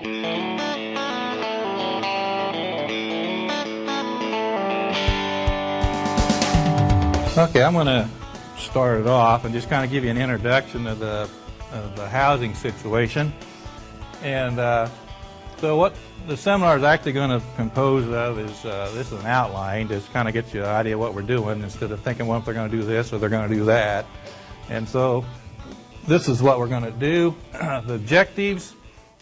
Okay, I'm going to start it off and just kind of give you an introduction of the housing situation. And so what the seminar is actually going to compose of is this is an outline, just kind of get you an idea of what we're doing instead of thinking, well, if they're going to do this or they're going to do that. And so this is what we're going to do. The objectives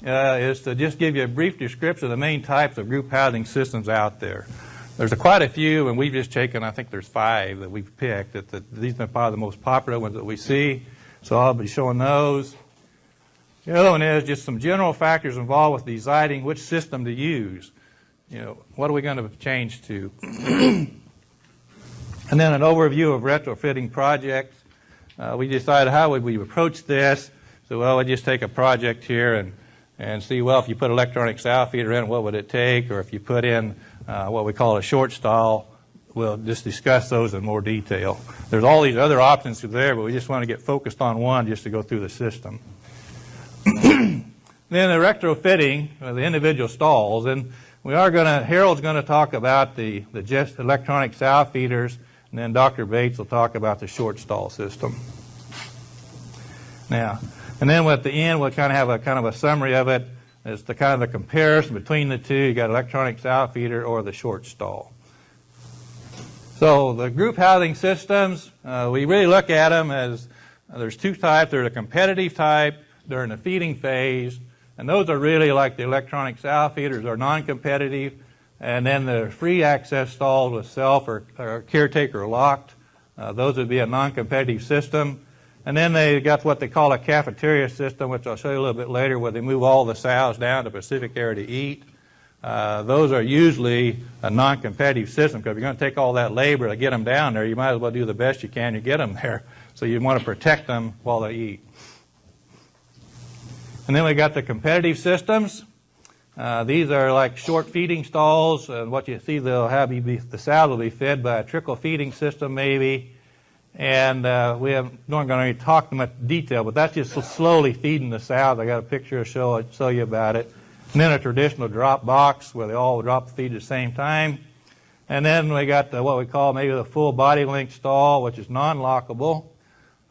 is to just give you a brief description of the main types of group housing systems out there. There's quite a few, and we've just taken, I think there's 5 that we've picked. These are probably the most popular ones that we see, so I'll be showing those. The other one is just some general factors involved with deciding which system to use. You know, what are we going to change to? And then an overview of retrofitting projects. We decided how would we approach this. So, well, we just take a project here and see, well, if you put electronic sow feeder in, what would it take? Or if you put in what we call a short stall, we'll just discuss those in more detail. There's all these other options there, but we just want to get focused on one just to go through the system. Then the retrofitting of the individual stalls, and Harold's going to talk about the just electronic sow feeders, and then Dr. Bates will talk about the short stall system. Now, and then at the end we'll kind of have a summary of it. It's the kind of the comparison between the two. You got electronic sow feeder or the short stall. So the group housing systems, we really look at them as there's 2 types. There's a competitive type during the feeding phase, and those are really like the electronic sow feeders are non-competitive, and then the free access stalls with self or caretaker locked. Those would be a non-competitive system. And then they got what they call a cafeteria system, which I'll show you a little bit later, where they move all the sows down to Pacific area to eat. Those are usually a non-competitive system, because if you're going to take all that labor to get them down there, you might as well do the best you can to get them there. So you want to protect them while they eat. And then we got the competitive systems. These are like short feeding stalls, and what you see, they'll have the sows will be fed by a trickle feeding system maybe. And we don't going to talk in much detail, but that's just slowly feeding the sows. I got a picture to show you about it. And then a traditional drop box where they all drop the feed at the same time. And then we got what we call maybe the full body length stall, which is non-lockable.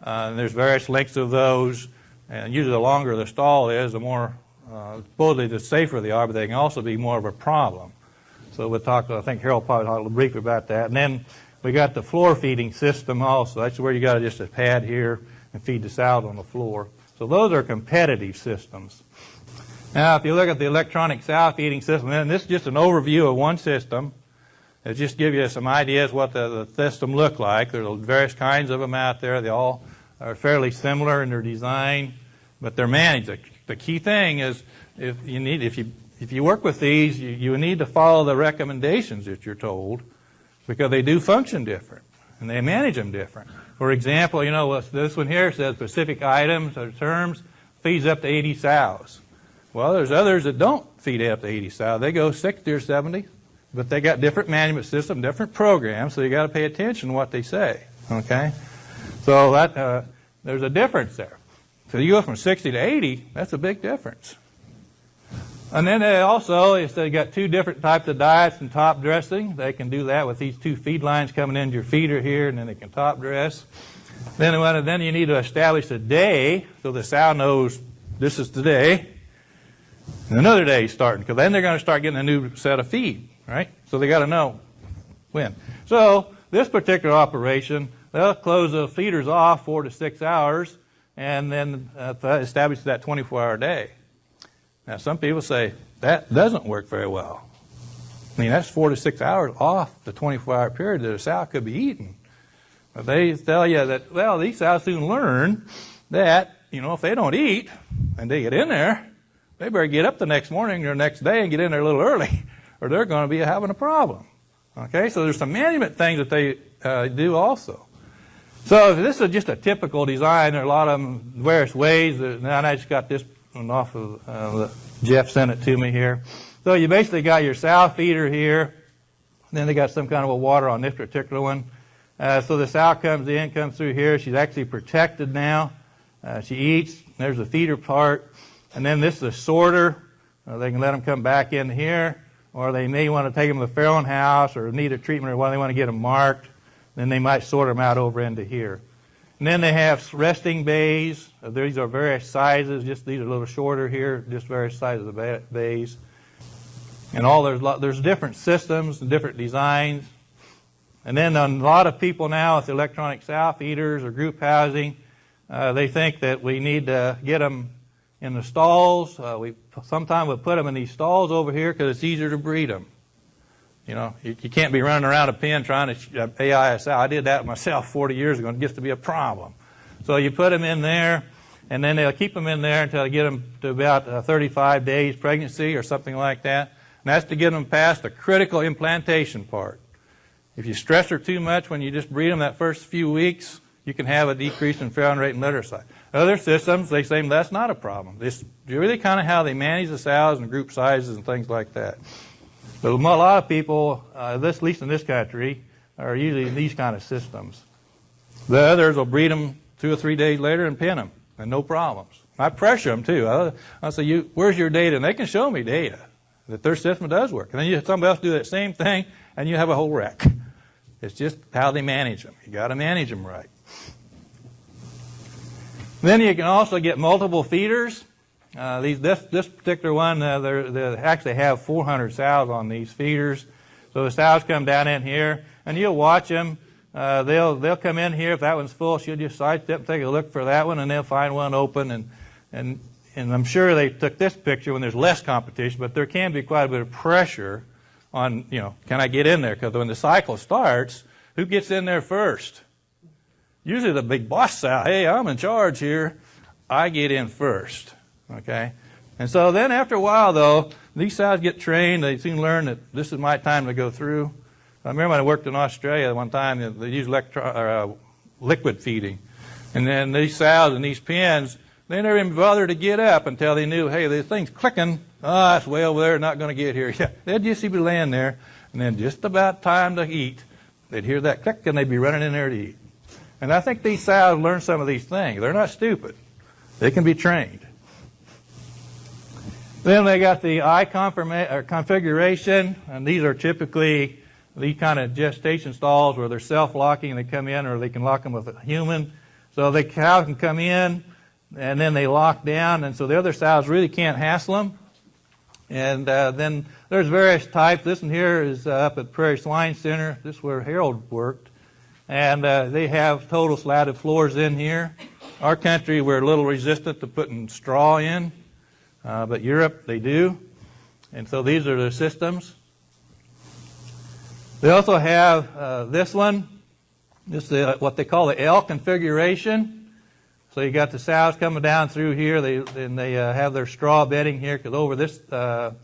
And there's various lengths of those. And usually the longer the stall is, the more, supposedly the safer they are, but they can also be more of a problem. So we'll talk, I think Harold probably talked a little briefly about that. And then we got the floor feeding system also. That's where you got just a pad here and feed the sows on the floor. So those are competitive systems. Now, if you look at the electronic sow feeding system, and this is just an overview of one system. It'll just give you some ideas what the system look like. There's various kinds of them out there. They all are fairly similar in their design, but they're managed. The key thing is if you work with these, you need to follow the recommendations that you're told, because they do function different and they manage them different. For example, you know, this one here says specific items or terms feeds up to 80 sows. Well, there's others that don't feed up to 80 sows. They go 60 or 70, but they got different management system, different programs, so you got to pay attention to what they say. Okay, so that there's a difference there. So you go from 60 to 80, that's a big difference. And then they also, they got 2 different types of diets and top dressing. They can do that with these 2 feed lines coming into your feeder here, and then they can top dress. Then you need to establish a day, so the sow knows this is today, and another day is starting, because then they're going to start getting a new set of feed, right? So they got to know when. So this particular operation, they'll close the feeders off 4 to 6 hours, and then establish that 24-hour day. Now, some people say that doesn't work very well. I mean, that's 4 to 6 hours off the 24-hour period that a sow could be eating. But they tell you that, well, these sows soon learn that, you know, if they don't eat and they get in there, they better get up the next morning or next day and get in there a little early, or they're going to be having a problem. Okay, so there's some management things that they do also. So this is just a typical design. There are a lot of them, various ways. Now I just got this off of Jeff sent it to me here. So you basically got your sow feeder here, then they got some kind of a water on this particular one. So the sow comes through here. She's actually protected now. She eats. There's the feeder part, and then this is a sorter They can let them come back in here, or they may want to take them to the Farrell house or need a treatment or they want to get them marked. Then they might sort them out over into here. And then they have resting bays. These are various sizes. These are a little shorter here, just various sizes of bays. And there's different systems and different designs. And then a lot of people now with electronic sow feeders or group housing, they think that we need to get them in the stalls. Sometimes we put them in these stalls over here because it's easier to breed them. You know, you can't be running around a pen trying to AI a sow. I did that myself 40 years ago, and it gets to be a problem. So you put them in there, and then they'll keep them in there until they get them to about 35 days pregnancy or something like that. And that's to get them past the critical implantation part. If you stress her too much when you just breed them that first few weeks, you can have a decrease in farrowing rate and litter size. Other systems, they say that's not a problem. It's really kind of how they manage the sows and group sizes and things like that. But a lot of people, at least in this country, are usually in these kind of systems. The others will breed them 2 or 3 days later and pin them, and no problems. I pressure them too. I'll say, where's your data? And they can show me data that their system does work. And then somebody else do that same thing, and you have a whole wreck. It's just how they manage them. You got to manage them right. Then you can also get multiple feeders. This particular one, they actually have 400 sows on these feeders. So the sows come down in here, and you'll watch them. They'll come in here. If that one's full, she'll just sidestep and take a look for that one, and they'll find one open. And I'm sure they took this picture when there's less competition, but there can be quite a bit of pressure on, can I get in there? Because when the cycle starts, who gets in there first? Usually the big boss sow, hey, I'm in charge here. I get in first. Okay? And so then after a while, though, these sows get trained. They soon learn that this is my time to go through. I remember when I worked in Australia one time, they used liquid feeding. And then these sows in these pens, they never even bothered to get up until they knew, hey, this thing's clicking. Oh, it's way over there, not going to get here. Yeah, they'd just be laying there. And then just about time to eat, they'd hear that click, and they'd be running in there to eat. And I think these sows learn some of these things. They're not stupid. They can be trained. Then they got the eye configuration, and these are typically these kind of gestation stalls where they're self-locking. They come in, or they can lock them with a human. So the cow can come in, and then they lock down, and so the other sows really can't hassle them. And then there's various types. This one here is up at Prairie Swine Center. This is where Harold worked. And they have total slatted floors in here. Our country, we're a little resistant to putting straw in. But Europe, they do. And so these are their systems. They also have this one. This is what they call the L configuration. So you got the sows coming down through here. They have their straw bedding here, because over this, Dr.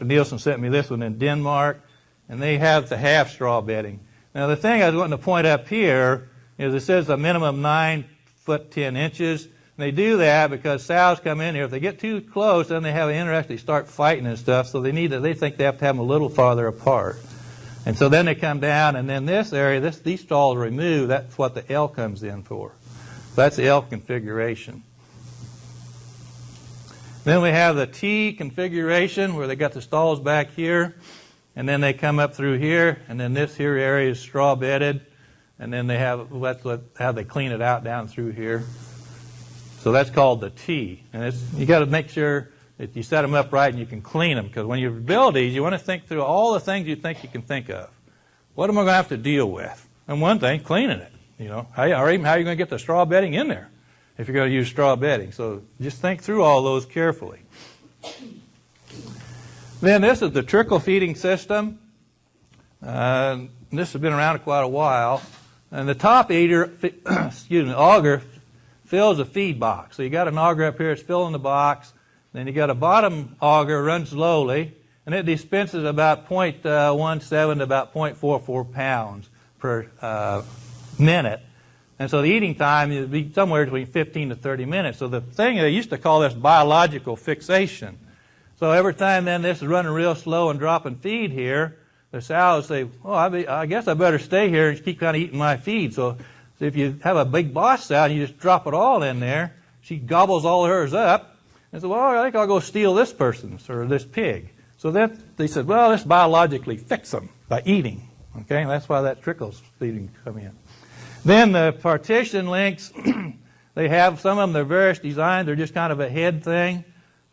Nielsen sent me this one in Denmark, and they have the half straw bedding. Now the thing I was wanting to point up here is it says a minimum 9 foot 10 inches. And they do that because sows come in here. If they get too close, then they have an interest. They start fighting and stuff. So they think they have to have them a little farther apart. And so then they come down, and then this area, these stalls are removed. That's what the L comes in for. So that's the L configuration. Then we have the T configuration where they got the stalls back here, and then they come up through here, and then this here area is straw bedded, and then they have how they clean it out down through here. So that's called the T. And you got to make sure that you set them up right and you can clean them, because when you build these, you want to think through all the things you think you can think of. What am I going to have to deal with? And one thing, cleaning it. Or even how are you going to get the straw bedding in there if you're going to use straw bedding? So just think through all those carefully. Then this is the trickle feeding system. This has been around quite a while. And the top auger fills a feed box. So you got an auger up here, it's filling the box. Then you got a bottom auger, runs slowly, and it dispenses about 0.17 to about 0.44 pounds per minute. And so the eating time would be somewhere between 15 to 30 minutes. So the thing, they used to call this biological fixation. So every time then this is running real slow and dropping feed here, the sows say, I guess I better stay here and keep kind of eating my feed. So if you have a big boss sow and you just drop it all in there, she gobbles all hers up, And said, well, I think I'll go steal this person's or this pig. So then they said, well, let's biologically fix them by eating. Okay, and that's why that trickle feeding come in. Then the partition links, they have some of them, they're various designs. They're just kind of a head thing.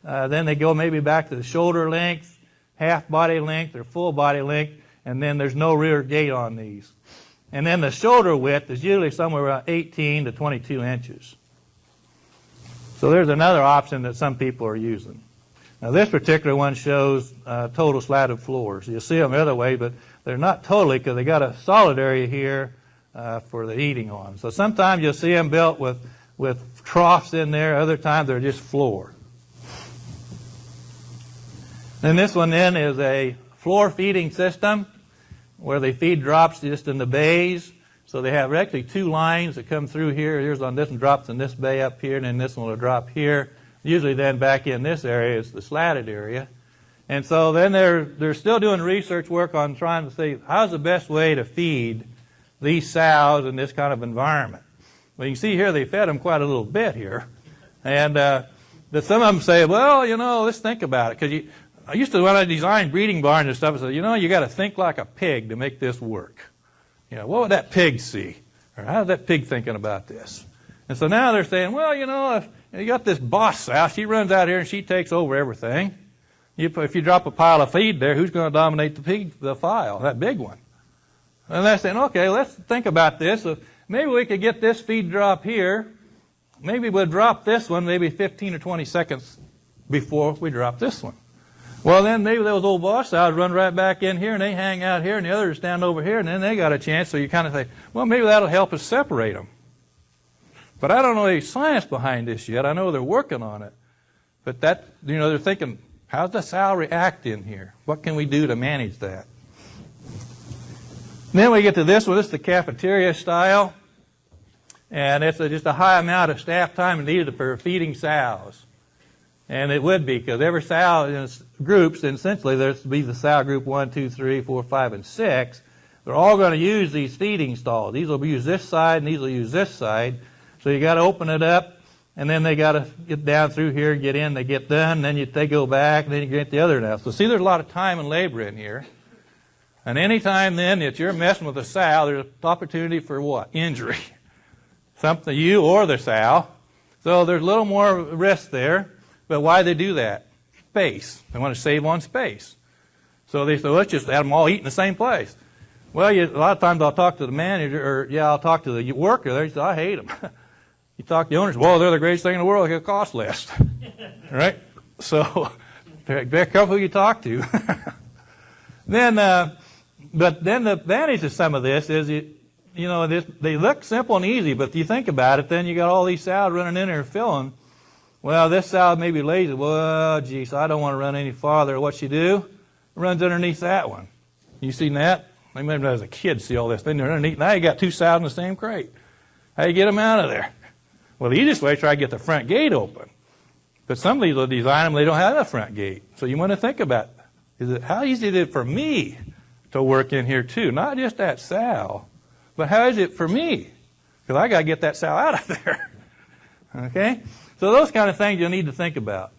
Then they go maybe back to the shoulder length, half body length, or full body length, and then there's no rear gate on these. And then the shoulder width is usually somewhere around 18 to 22 inches. So there's another option that some people are using. Now this particular one shows total slatted floors. You'll see them the other way, but they're not totally because they got a solid area here for the eating on. So sometimes you'll see them built with troughs in there. Other times they're just floor. Then this one then is a floor feeding system where they feed drops just in the bays. So they have actually two lines that come through here. Here's on this one drops in this bay up here, and then this one will drop here. Usually then back in this area is the slatted area. And so then they're still doing research work on trying to see how's the best way to feed these sows in this kind of environment. Well, you can see here they fed them quite a little bit here. And some of them say, well, you know, let's think about it. Because I used to, when I designed breeding barns and stuff, I said, you know, you got to think like a pig to make this work. You know, what would that pig see? Or how's that pig thinking about this? And so now they're saying, well, you know, if you got this boss sow, she runs out here and she takes over everything. If you drop a pile of feed there, who's going to dominate the file, that big one? And they're saying, okay, let's think about this. So maybe we could get this feed drop here. Maybe we'll drop this one maybe 15 or 20 seconds before we drop this one. Well, then maybe those old boss sows run right back in here and they hang out here and the others stand over here and then they got a chance. So you kind of say, well, maybe that'll help us separate them. But I don't know any science behind this yet. I know they're working on it. But that, you know, they're thinking, how's the sow react in here? What can we do to manage that? Then we get to this one. This is the cafeteria style. And it's just a high amount of staff time needed for feeding sows. And it would be, because every sow in groups, and essentially there's to be the sow group 1, 2, 3, 4, 5, and 6. They're all going to use these feeding stalls. These will use this side, and these will use this side. So you got to open it up, and then they got to get down through here, get in, they get done, and then they go back, and then you get the other now. So see, there's a lot of time and labor in here. And any time then that you're messing with a sow, there's an opportunity for what? Injury. Something, you or the sow. So there's a little more risk there. But why do they do that? Space. They want to save on space. So they say, well, let's just have them all eat in the same place. Well, a lot of times I'll talk to the manager, or I'll talk to the worker there. He says, I hate them. You talk to the owners, well, they're the greatest thing in the world. They'll cost less. Right? So be careful who you talk to. But then the advantage of some of this is, they look simple and easy, but if you think about it, then you got all these sows running in there and filling. Well, this sow may be lazy. Well, geez, I don't want to run any farther. What she do? Runs underneath that one. You seen that? I remember as a kid see all this. Then they're underneath. Now you got two sows in the same crate. How do you get them out of there? Well, the easiest way is try to get the front gate open. But some of these will design them, they don't have a front gate. So you want to think about, how easy is it for me to work in here too? Not just that sow, but how is it for me? Because I got to get that sow out of there. Okay? So those kind of things you'll need to think about.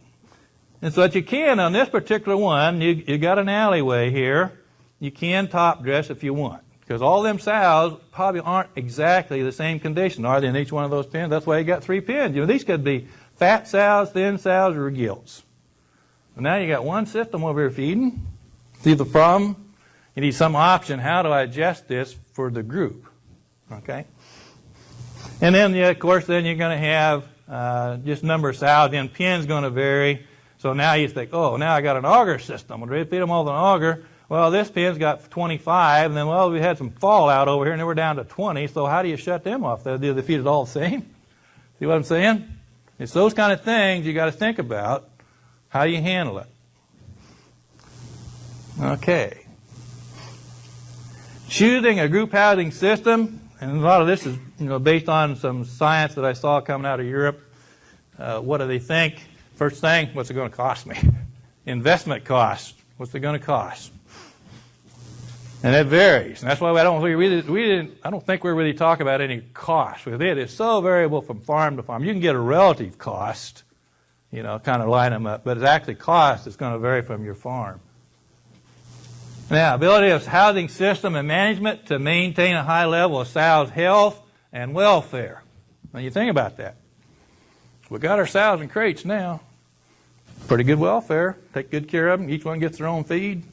And so what you can, on this particular one, you got an alleyway here. You can top dress if you want. Because all them sows probably aren't exactly the same condition, are they, in each one of those pens? That's why you got 3 pens. These could be fat sows, thin sows, or gilts. And now you got one system over here feeding. See the problem? You need some option. How do I adjust this for the group? Okay? And then, of course, then you're going to have just number of sows. Then pen's going to vary. So now you think, oh, now I got an auger system. Would we feed them all with an auger? Well, this pen's got 25, and then, well, we had some fallout over here, and then we're down to 20. So how do you shut them off? Do they feed it all the same? See what I'm saying? It's those kind of things you got to think about. How do you handle it? Okay. Choosing a group housing system, and a lot of this is based on some science that I saw coming out of Europe. What do they think? First thing, what's it going to cost me? Investment cost. What's it going to cost? And it varies. And that's why I don't think we really talk about any cost. Because it is so variable from farm to farm. You can get a relative cost, kind of line them up. But it's actually cost is going to vary from your farm. Now, ability of housing system and management to maintain a high level of sow's health and welfare. Now, you think about that. We got our sows in crates now. Pretty good welfare. Take good care of them. Each one gets their own feed.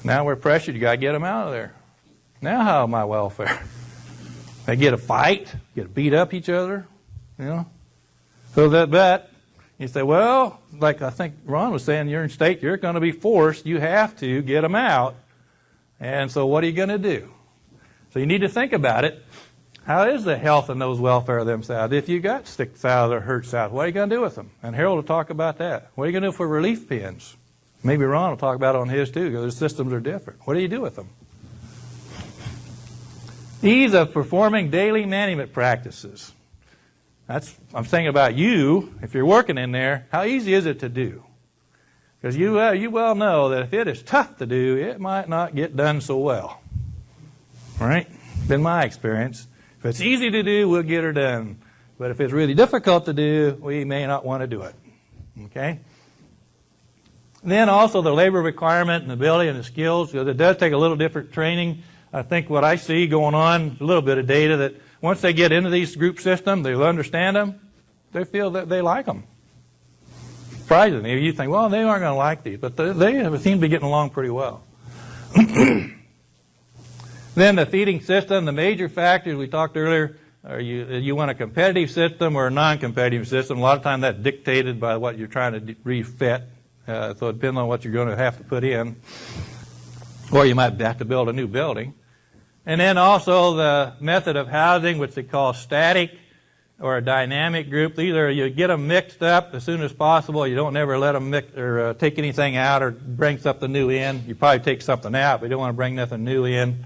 Now we're pressured. You got to get them out of there. Now how my welfare? They get a fight, get beat up each other, So but you say, well, like I think Ron was saying, you're in state, you're going to be forced. You have to get them out. And so what are you going to do? So you need to think about it. How is the health and those welfare of them sows? If you got sick sows or hurt sows, what are you going to do with them? And Harold will talk about that. What are you going to do for relief pens? Maybe Ron will talk about it on his too, because the systems are different. What do you do with them? Ease of performing daily management practices. I'm thinking about you, if you're working in there, how easy is it to do? Because you well know that if it is tough to do, it might not get done so well. Right? Been my experience. If it's easy to do, we'll get her done. But if it's really difficult to do, we may not want to do it. Okay? Then also the labor requirement and the ability and the skills, because it does take a little different training. I think what I see going on, a little bit of data, that once they get into these group systems, they understand them, they feel that they like them. Surprisingly, you think, well, they aren't going to like these, but they seem to be getting along pretty well. Then the feeding system, the major factors we talked earlier, are you want a competitive system or a non-competitive system. A lot of times that's dictated by what you're trying to refit. So it depends on what you're going to have to put in. Or you might have to build a new building. And then also the method of housing, which they call static or a dynamic group. Either you get them mixed up as soon as possible. You don't never let them mix or take anything out or bring something new in. You probably take something out, but you don't want to bring nothing new in.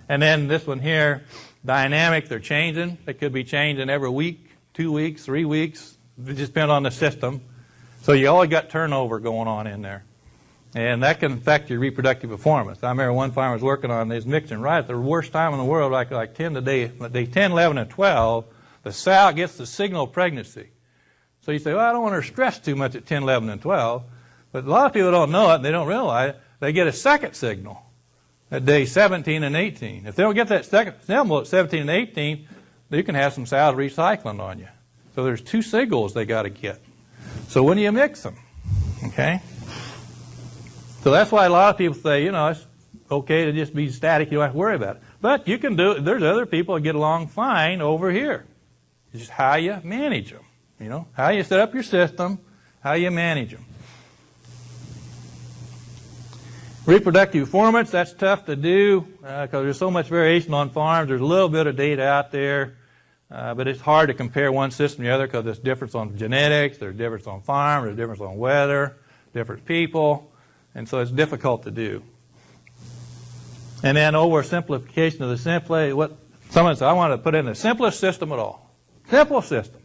And then this one here, dynamic, they're changing. They could be changing every week, 2 weeks, 3 weeks. It just depends on the system. So you always got turnover going on in there. And that can affect your reproductive performance. I remember one farmer was working on this mixing right at the worst time in the world, like 10 to day 10, 11, and 12, the sow gets the signal of pregnancy. So you say, well, I don't want her stressed too much at 10, 11, and 12. But a lot of people don't know it, and they don't realize it. They get a second signal at day 17 and 18. If they don't get that second signal at 17 and 18, you can have some sows recycling on you. So there's 2 signals they got to get. So when do you mix them? Okay? So that's why a lot of people say, it's okay to just be static. You don't have to worry about it. But you can do it. There's other people that get along fine over here. It's just how you manage them. How you set up your system, how you manage them. Reproductive performance, that's tough to do because there's so much variation on farms. There's a little bit of data out there, but it's hard to compare one system to the other because there's difference on genetics, there's difference on farm, there's difference on weather, different people, and so it's difficult to do. And then oversimplification of the simply, what someone said, I want to put in the simplest system at all. Simple system.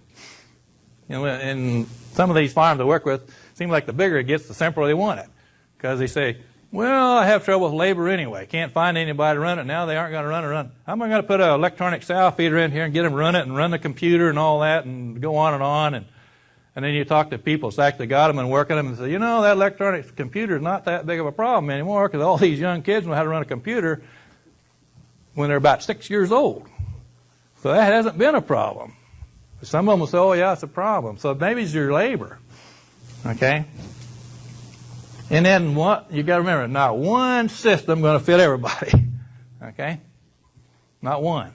In some of these farms I work with, it seems like the bigger it gets, the simpler they want it. Because they say, well, I have trouble with labor anyway. Can't find anybody to run it. Now they aren't going to run it. How am I going to put an electronic sow feeder in here and get them to run it and run the computer and all that and go on? And then you talk to people that's actually got them and working them and say, that electronic computer is not that big of a problem anymore because all these young kids know how to run a computer when they're about 6 years old. So that hasn't been a problem. Some of them will say, oh, yeah, it's a problem. So maybe it's your labor. Okay? And then you got to remember, not one system going to fit everybody. Okay? Not one.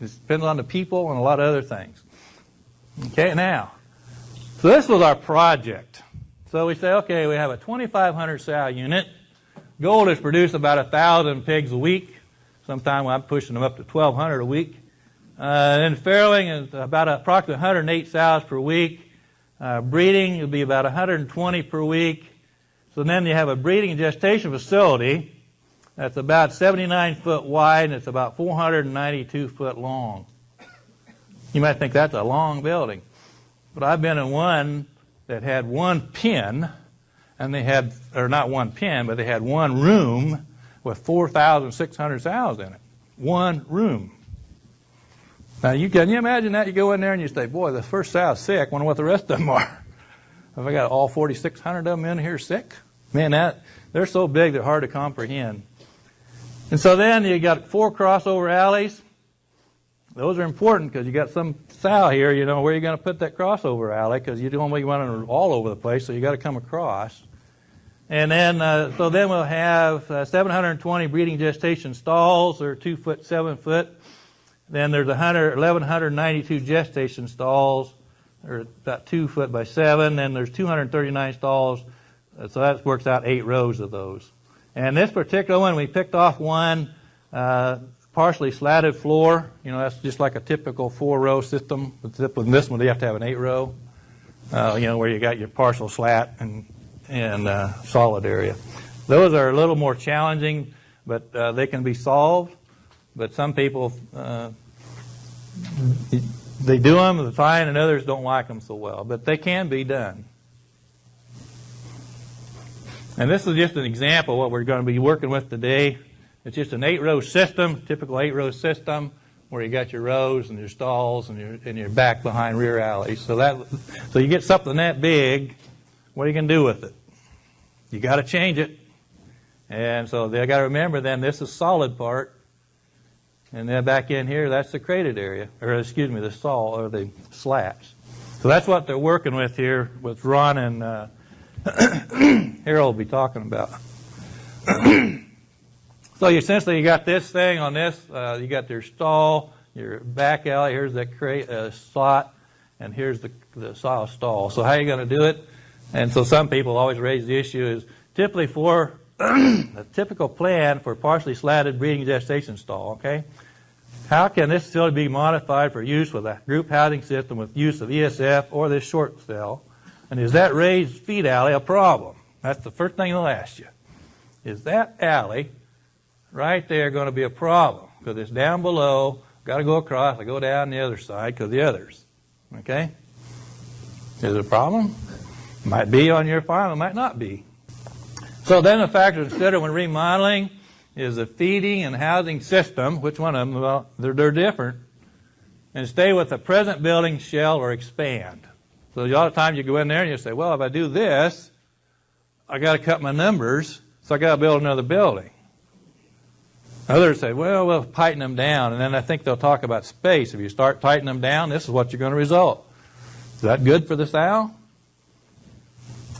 It depends on the people and a lot of other things. Okay, now, so this was our project. So we say, okay, we have a 2,500 sow unit. Goal is produce about 1,000 pigs a week. Sometimes I'm pushing them up to 1,200 a week. Then farrowing is about approximately 108 sows per week. Breeding would be about 120 per week. So then you have a breeding and gestation facility that's about 79 foot wide and it's about 492 foot long. You might think that's a long building. But I've been in one that had one pen, and they had, or not one pen, but they had one room with 4,600 sows in it. One room. Now, can you imagine that? You go in there and you say, boy, the first sow's sick. I wonder what the rest of them are. Have I got all 4,600 of them in here sick? Man, they're so big they're hard to comprehend. And so then you got 4 crossover alleys. Those are important because you got some sow here, you know, where you're going to put that crossover alley because you don't want to be running all over the place, so you got to come across. And then, so then we'll have 720 breeding gestation stalls. They're 2 foot, 7 foot. Then there's 1,192 gestation stalls. They're about 2 foot by 7. Then there's 239 stalls. So that works out 8 rows of those. And this particular one, we picked off one partially slatted floor. You know, that's just like a typical 4-row system. With this one, you have to have an 8-row. You know, where you got your partial slat and solid area. Those are a little more challenging, but they can be solved. But some people, they do them, they're fine, and others don't like them so well. But they can be done. And this is just an example of what we're going to be working with today. It's just an 8-row system, typical 8-row system, where you got your rows and your stalls and your back behind rear alleys. So you get something that big, what are you going to do with it? You got to change it. And so they got to remember then this is solid part. And then back in here, that's the crated area, or excuse me, the stall or the slats. So that's what they're working with here, with Ron and Harold will be talking about. So essentially, you got this thing on this. You got your stall, your back alley. Here's the slot, and here's the sow stall. So how are you going to do it? And so some people always raise the issue is typically for a typical plan for partially slatted breeding gestation stall. Okay, how can this facility be modified for use with a group housing system with use of ESF or this short cell? And is that raised feed alley a problem? That's the first thing they'll ask you. Is that alley right there going to be a problem? Because it's down below, got to go across, I go down the other side because the others. Okay? Is it a problem? Might be on your farm, it might not be. So then the factor to consider when remodeling is the feeding and housing system. Which one of them? Well, they're different. And stay with the present building shell or expand. So a lot of times you go in there and you say, well, if I do this, I got to cut my numbers, so I got to build another building. Others say, well, we'll tighten them down, and then I think they'll talk about space. If you start tightening them down, this is what you're going to result. Is that good for the sow?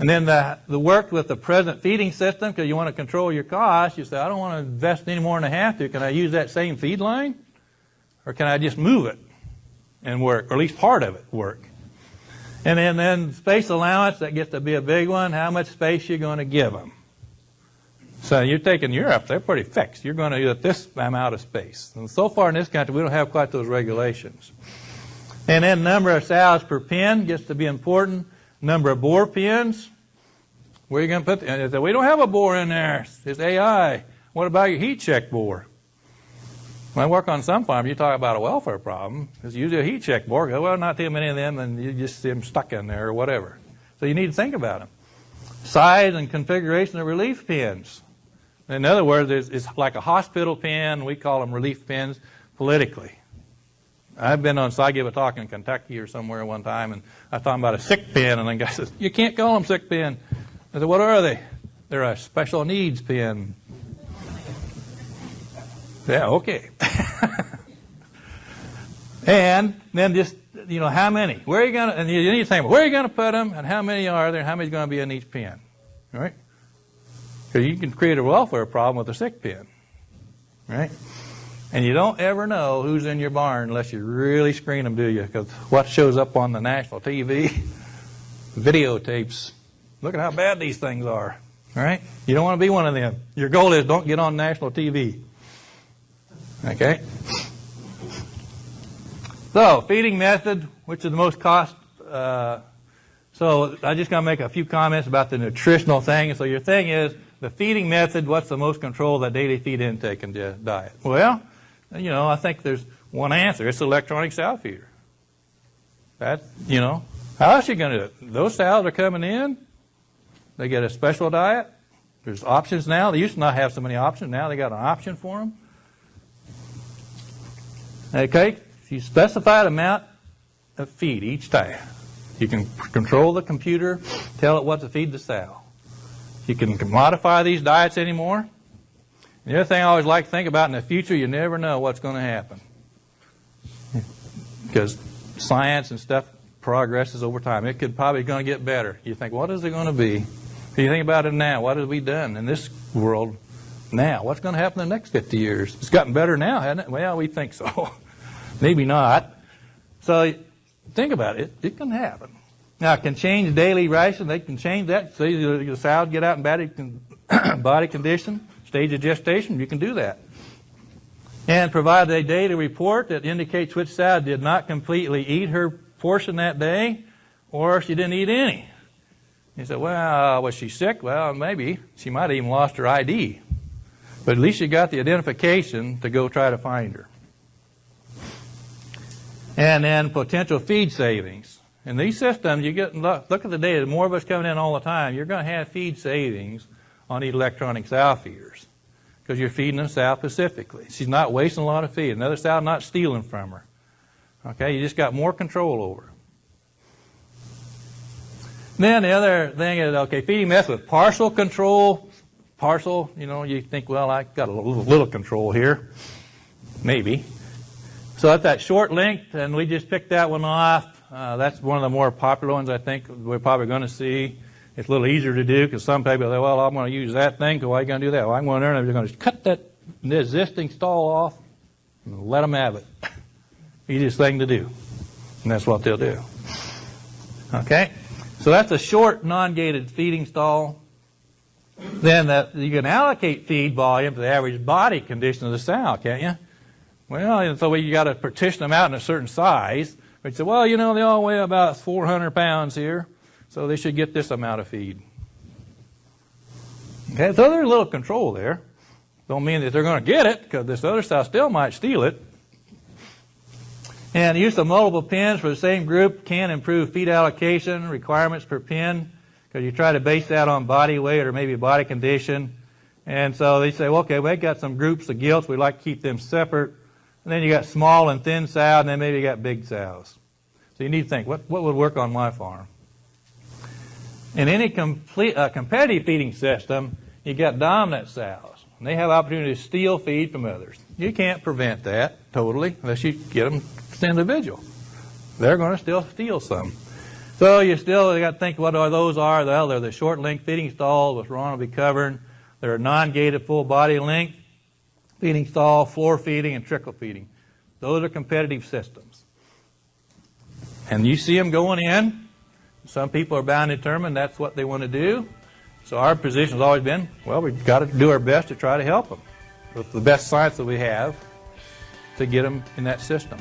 And then the work with the present feeding system, because you want to control your costs. You say, I don't want to invest any more than I have to. Can I use that same feed line? Or can I just move it and work, or at least part of it work? And then space allowance, that gets to be a big one. How much space you're going to give them? So you're taking Europe, they're pretty fixed. You're going to get this amount of space. And so far in this country, we don't have quite those regulations. And then number of sows per pen gets to be important. Number of boar pens. Where are you going to put them? We don't have a boar in there. It's AI. What about your heat check boar? When I work on some farms, you talk about a welfare problem. It's usually a heat check boar. Well, not too many of them, and you just see them stuck in there or whatever. So you need to think about them. Size and configuration of relief pens. In other words, it's like a hospital pen. We call them relief pens politically. I've been on, so I gave a talk in Kentucky or somewhere one time, and I was talking about a sick pen, and the guy says, you can't call them sick pen. I said, what are they? They're a special needs pen. Yeah, okay. And then just, you know, how many? Where are you going to, and you need to think, where are you going to put them, and how many are there, and how many is going to be in each pen? All right? Because you can create a welfare problem with a sick pen. Right? And you don't ever know who's in your barn unless you really screen them, do you? Because what shows up on the national TV? Videotapes. Look at how bad these things are. All right? You don't want to be one of them. Your goal is don't get on national TV. Okay? So, feeding method, which is the most cost. So I'm just going to make a few comments about the nutritional thing. So your thing is, the feeding method, what's the most control of the daily feed intake and diet? Well, you know, I think there's one answer. It's electronic sow feeder. That, you know, how else are you going to do it? Those sows are coming in. They get a special diet. There's options now. They used to not have so many options. Now they got an option for them. Okay, you specify the amount of feed each time. You can control the computer, tell it what to feed the sow. You can modify these diets anymore. The other thing I always like to think about in the future, you never know what's going to happen. Because science and stuff progresses over time. It could probably going to get better. You think, what is it going to be? If you think about it now, what have we done in this world now? What's going to happen in the next 50 years? It's gotten better now, hasn't it? Well, we think so. Maybe not. So think about it. It can happen. Now, it can change daily ration. They can change that. So the sow get out in body condition, stage of gestation, you can do that. And provide a data report that indicates which sow did not completely eat her portion that day, or she didn't eat any. You say, well, was she sick? Well, maybe. She might have even lost her ID. But at least you got the identification to go try to find her. And then potential feed savings. In these systems, you get look at the data. The more of us coming in all the time, you're going to have feed savings on these electronic sow feeders because you're feeding the sow specifically. She's not wasting a lot of feed. Another sow not stealing from her. Okay, you just got more control over her. Then the other thing is, okay, feeding method with partial control. Partial, you think, well, I got a little control here. Maybe. So at that short length, and we just picked that one off. That's one of the more popular ones I think we're probably going to see. It's a little easier to do because some people say, well, I'm going to use that thing, so why are you going to do that? Well, I'm going to learn I'm going to cut the existing stall off and let them have it. Easiest thing to do. And that's what they'll do. Okay? So that's a short, non-gated feeding stall. Then you can allocate feed volume to the average body condition of the sow, can't you? Well, so you got to partition them out in a certain size. But you say, well, they all weigh about 400 pounds here, so they should get this amount of feed. Okay, so there's a little control there. Don't mean that they're going to get it, because this other sow still might steal it. And the use of multiple pens for the same group can improve feed allocation requirements per pen, because you try to base that on body weight or maybe body condition. And so they say, well, okay, we've got some groups of gilts. We'd like to keep them separate. And then you got small and thin sows, and then maybe you got big sows. So you need to think, what would work on my farm? In any competitive feeding system, you got dominant sows. And they have opportunity to steal feed from others. You can't prevent that totally unless you get them individual. They're going to still steal some. So you got to think what those are. Well, they're the short length feeding stalls, which Ron will be covering. They're non-gated full body length feeding stall, floor feeding, and trickle feeding. Those are competitive systems. And you see them going in. Some people are bound to determine that's what they want to do. So our position has always been, well, we've got to do our best to try to help them with the best science that we have to get them in that system.